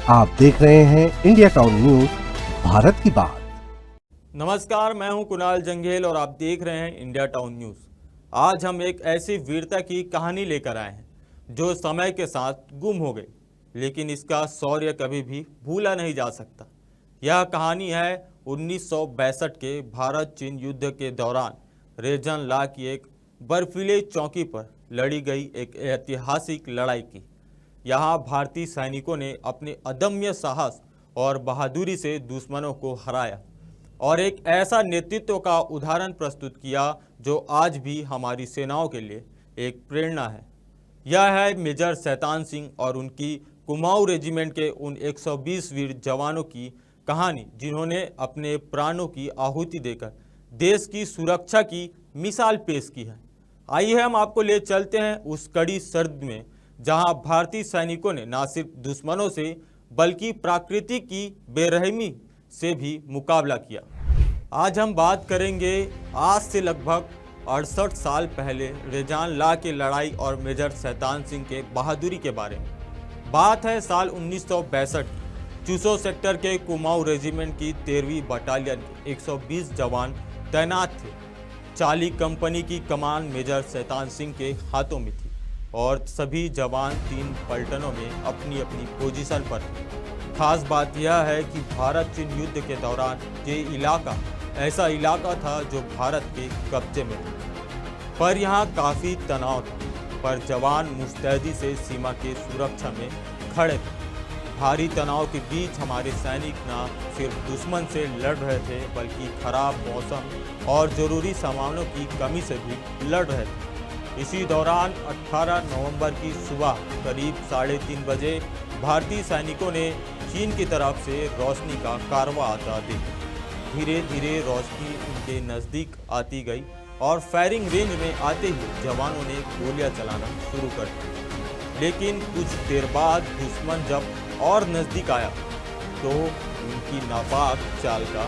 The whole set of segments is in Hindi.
आप देख रहे हैं इंडिया टाउन न्यूज, भारत की बात। नमस्कार, मैं हूं कुणाल जंघेल और आप देख रहे हैं इंडिया टाउन न्यूज। आज हम एक ऐसी वीरता की कहानी लेकर आए हैं जो समय के साथ गुम हो गई, लेकिन इसका शौर्य कभी भी भूला नहीं जा सकता। यह कहानी है 1962 के भारत चीन युद्ध के दौरान रेजन ला की एक बर्फीले चौकी पर लड़ी गई एक ऐतिहासिक लड़ाई की। यहाँ भारतीय सैनिकों ने अपने अदम्य साहस और बहादुरी से दुश्मनों को हराया और एक ऐसा नेतृत्व का उदाहरण प्रस्तुत किया जो आज भी हमारी सेनाओं के लिए एक प्रेरणा है। यह है मेजर शैतान सिंह और उनकी कुमाऊं रेजिमेंट के उन 120 वीर जवानों की कहानी, जिन्होंने अपने प्राणों की आहुति देकर देश की सुरक्षा की मिसाल पेश की है। आइए हम आपको ले चलते हैं उस कड़ी सर्द में, जहां भारतीय सैनिकों ने न सिर्फ दुश्मनों से बल्कि प्रकृति की बेरहमी से भी मुकाबला किया। आज हम बात करेंगे आज से लगभग 68 साल पहले रेजान ला की लड़ाई और मेजर शैतान सिंह के बहादुरी के बारे में। बात है साल 1962 की। चूसो सेक्टर के कुमाऊं रेजिमेंट की 13वीं बटालियन के 120 जवान तैनात थे। चाली कंपनी की कमान मेजर शैतान सिंह के हाथों में थी और सभी जवान 3 पलटनों में अपनी अपनी पोजीशन पर थे। खास बात यह है कि भारत चीन युद्ध के दौरान ये इलाका ऐसा इलाका था जो भारत के कब्जे में था, पर यहाँ काफ़ी तनाव था, पर जवान मुस्तैदी से सीमा के सुरक्षा में खड़े थे। भारी तनाव के बीच हमारे सैनिक न सिर्फ दुश्मन से लड़ रहे थे बल्कि खराब मौसम और ज़रूरी सामानों की कमी से भी लड़ रहे थे। इसी दौरान 18 नवंबर की सुबह करीब 3:30 बजे भारतीय सैनिकों ने चीन की तरफ से रोशनी का कारवा आता देखा। धीरे धीरे रोशनी उनके नज़दीक आती गई और फायरिंग रेंज में आते ही जवानों ने गोलियां चलाना शुरू कर दी। लेकिन कुछ देर बाद दुश्मन जब और नज़दीक आया तो उनकी नापाक चाल का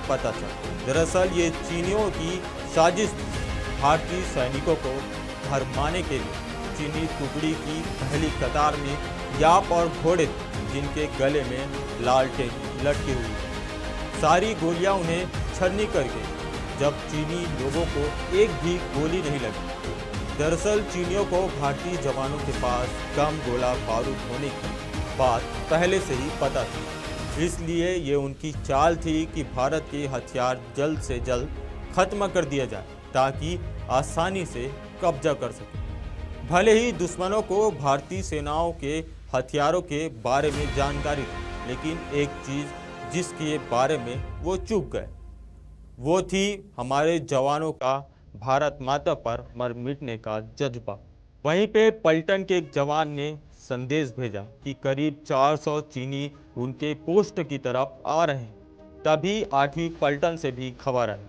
पता चला। दरअसल ये चीनियों की साजिश थी। भारतीय सैनिकों को भरमाने के लिए चीनी टुकड़ी की पहली कतार में याप और घोड़े थे, जिनके गले में लालटेन लटकी हुई। सारी गोलियां उन्हें छलनी कर गई जब चीनी लोगों को एक भी गोली नहीं लगी। दरअसल चीनियों को भारतीय जवानों के पास कम गोला बारूद होने की बात पहले से ही पता थी, इसलिए ये उनकी चाल थी कि भारत के हथियार जल्द से जल्द खत्म कर दिया जाए ताकि आसानी से कब्जा कर सके। भले ही दुश्मनों को भारतीय सेनाओं के हथियारों के बारे में जानकारी थी, लेकिन एक चीज़ जिसके बारे में वो चूक गए वो थी हमारे जवानों का भारत माता पर मर मिटने का जज्बा। वहीं पे पलटन के एक जवान ने संदेश भेजा कि करीब 400 चीनी उनके पोस्ट की तरफ आ रहे हैं। तभी 8वीं पलटन से भी खबर आई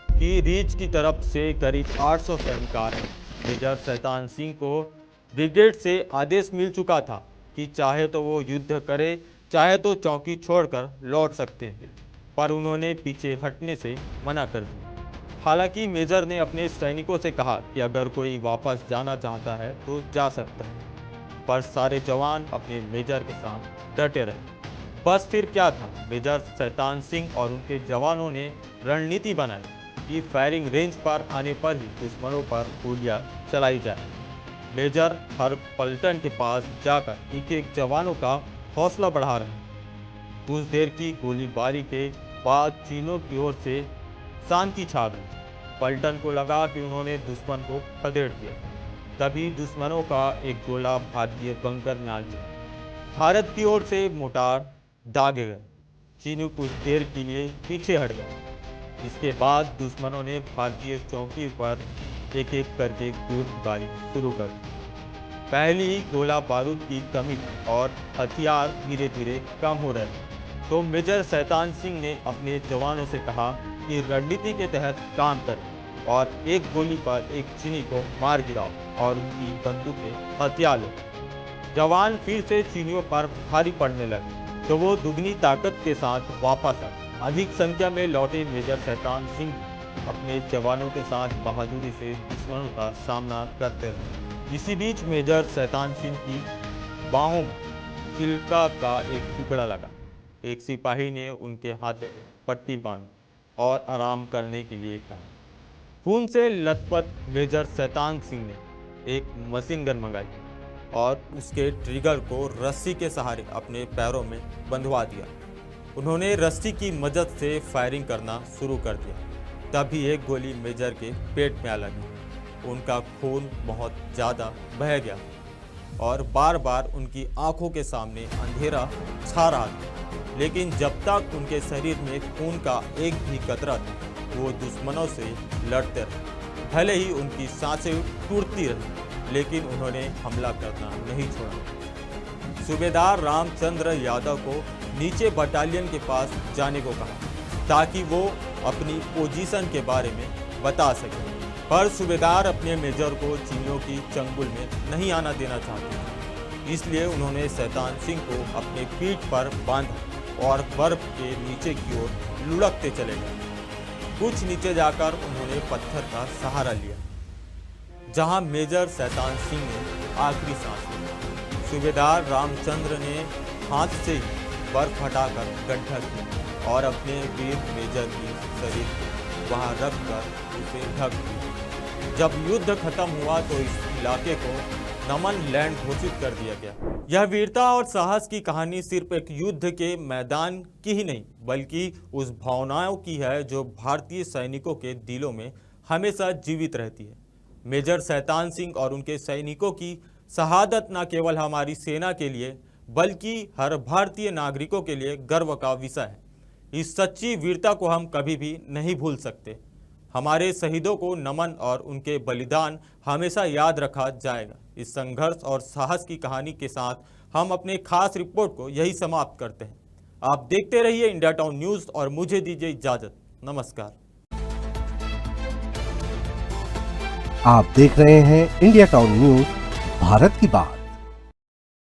कि रीच की तरफ से करीब 800 सैनिक आ रहे हैं। मेजर शैतान सिंह को ब्रिगेड से आदेश मिल चुका था कि चाहे तो वो युद्ध करे, चाहे तो चौकी छोड़कर लौट सकते हैं, पर उन्होंने पीछे हटने से मना कर दिया। हालांकि मेजर ने अपने सैनिकों से कहा कि अगर कोई वापस जाना चाहता है तो जा सकता है, पर सारे जवान अपने मेजर के साथ डटे रहे। बस फिर क्या था, मेजर शैतान सिंह और उनके जवानों ने रणनीति बनाई कि फायरिंग रेंज पर आने पर ही दुश्मनों पर गोलियां चलाई जाए। मेजर हर पलटन के पास जाकर एक जवानों का हौसला बढ़ा रहे। कुछ देर की गोलीबारी के बाद चीनों की ओर से शांति छा गई। पलटन को लगा कि उन्होंने दुश्मन को खदेड़ दिया। तभी दुश्मनों का एक गोला भारतीय बंकर में आ गया। भारत की ओर से मोटार दागे गए। चीनी कुछ देर के लिए पीछे हट गए। इसके बाद दुश्मनों ने भारतीय चौकी पर एक एक करके गोलीबारी शुरू कर दी। पहली ही गोला बारूद की कमी थी और हथियार धीरे धीरे कम हो रहे थे, तो मेजर शैतान सिंह ने अपने जवानों से कहा कि रणनीति के तहत काम करें और एक गोली पर एक चीनी को मार गिराओ और उनकी बंदूकें हथियार लो। जवान फिर से चीनियों पर भारी पड़ने लगे, तो वो दुगनी ताकत के साथ वापस आए। अधिक संख्या में लौटे मेजर शैतान सिंह अपने जवानों के साथ बहादुरी से दुश्मनों का सामना करते रहे। इसी बीच मेजर शैतान सिंह की बाहों में छिलका का एक टुकड़ा लगा। एक सिपाही ने उनके हाथ में पट्टी बांधी और आराम करने के लिए कहा। खून से लथपथ मेजर शैतान सिंह ने एक मशीन गन मंगाई और उसके ट्रिगर को रस्सी के सहारे अपने पैरों में बंधवा दिया। उन्होंने रस्सी की मदद से फायरिंग करना शुरू कर दिया। तभी एक गोली मेजर के पेट में आ लगी। उनका खून बहुत ज़्यादा बह गया और बार बार उनकी आंखों के सामने अंधेरा छा रहा था। लेकिन जब तक उनके शरीर में खून का एक भी कतरा था, वो दुश्मनों से लड़ते रहे। भले ही उनकी सांसें टूटती रही, लेकिन उन्होंने हमला करना नहीं छोड़ा। सूबेदार रामचंद्र यादव को नीचे बटालियन के पास जाने को कहा ताकि वो अपनी पोजीशन के बारे में बता सके, पर सूबेदार अपने मेजर को चीनियों की चंगुल में नहीं आना देना चाहते। इसलिए उन्होंने शैतान सिंह को अपने पीठ पर बांधा और बर्फ के नीचे की ओर लुढ़कते चले गए। कुछ नीचे जाकर उन्होंने पत्थर का सहारा लिया, जहां मेजर शैतान सिंह ने आखिरी सांस ली। सूबेदार रामचंद्र ने हाथ से ही बर्फ हटाकर गड्ढा किया और अपने वीर मेजर की शरीर को वहां रखकर उसे ढक दिया। जब युद्ध खत्म हुआ तो इस इलाके को नमन लैंड घोषित कर दिया गया। यह वीरता और साहस की कहानी सिर्फ एक युद्ध के मैदान की ही नहीं, बल्कि उस भावनाओं की है जो भारतीय सैनिकों के दिलों में हमेशा जीवित रहती है। मेजर शैतान सिंह और उनके सैनिकों की शहादत न केवल हमारी सेना के लिए बल्कि हर भारतीय नागरिकों के लिए गर्व का विषय है। इस सच्ची वीरता को हम कभी भी नहीं भूल सकते। हमारे शहीदों को नमन और उनके बलिदान हमेशा याद रखा जाएगा। इस संघर्ष और साहस की कहानी के साथ हम अपने खास रिपोर्ट को यही समाप्त करते हैं। आप देखते रहिए इंडिया टाउन न्यूज़ और मुझे दीजिए इजाज़त। नमस्कार। आप देख रहे हैं इंडिया टाउन न्यूज, भारत की बात।